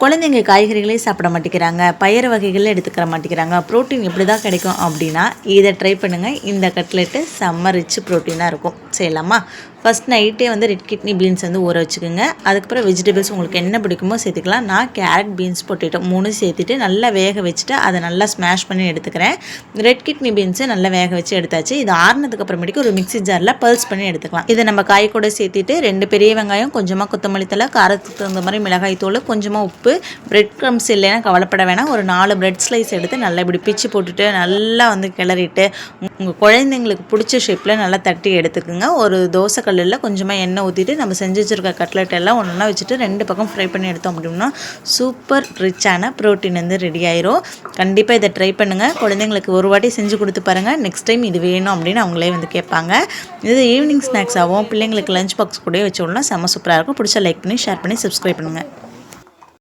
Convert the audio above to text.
குழந்தைங்க காய்கறிகளே சாப்பிட மாட்டேங்கிறாங்க, பயறு வகைகளே எடுத்துக்கிற மாட்டேங்கிறாங்க, ப்ரோட்டீன் எப்படி தான் கிடைக்கும் அப்படின்னா இதை ட்ரை பண்ணுங்கள். இந்த கட்லெட்டு செம்ம ரிச் ப்ரோட்டீனாக இருக்கும். செய்யலாமா? ஃபஸ்ட் நைட்டே வந்து ரெட் கிட்னி பீன்ஸ் வந்து ஊற வச்சுக்கோங்க. அதுக்கப்புறம் வெஜிடபிள்ஸ் உங்களுக்கு என்ன பிடிக்குமோ சேர்த்துக்கலாம். நான் கேரட், பீன்ஸ், பொட்டேட்டோ 3 சேர்த்துட்டு நல்லா வேக வச்சுட்டு அதை நல்லா ஸ்மாஷ் பண்ணி எடுத்துக்கிறேன். ரெட் கிட்னி பீன்ஸு நல்லா வேக வச்சு எடுத்தாச்சு. இது ஆறுனதுக்கு அப்புறமேட்டுக்கு ஒரு மிக்ஸி ஜாரில் பல்ஸ் பண்ணி எடுத்துக்கலாம். இதை நம்ம காய் கூட சேர்த்துட்டு 2 பெரிய வெங்காயம், கொஞ்சமாக கொத்தமல்லி தழை, காரத்துக்கு தகுந்த மாதிரி மிளகாய் தூள், கொஞ்சமாக உப்பு, பிரெட் க்ரம்ஸ் இல்லைன்னா கவலைப்பட வேணாம். ஒரு 4 பிரெட் ஸ்லைஸ் எடுத்து நல்லா இப்படி பிச்சு போட்டுட்டு நல்லா வந்து கிளறிட்டு உங்கள் குழந்தைங்களுக்கு பிடிச்ச ஷேப்பில் நல்லா தட்டி எடுத்துக்குங்க. ஒரு தோசை கல்லில் கொஞ்சமாக எண்ணெய் ஊற்றிட்டு நம்ம செஞ்சு வச்சுருக்க கட்லெட் எல்லாம் ஒன்றா வச்சுட்டு 2 பக்கம் ஃப்ரை பண்ணி எடுத்தோம் அப்படின்னா சூப்பர் ரிச்சான ப்ரோட்டீன் வந்து ரெடி ஆயிரும். கண்டிப்பாக இதை ட்ரை பண்ணுங்கள். குழந்தைங்களுக்கு ஒரு வாட்டி செஞ்சு கொடுத்து பாருங்கள். நெக்ஸ்ட் டைம் இது வேணும் அப்படின்னு அவங்களே வந்து கேட்பாங்க. இது ஈவினிங் ஸ்நாக்ஸாகவும் பிள்ளைங்களுக்கு லஞ்ச் பாக்ஸ் கூட வச்சு விடலாம். செம்ம சூப்பராக இருக்கும். பிடிச்சா லைக் பண்ணி ஷேர் பண்ணி சப்ஸ்கிரைப் பண்ணுங்கள்.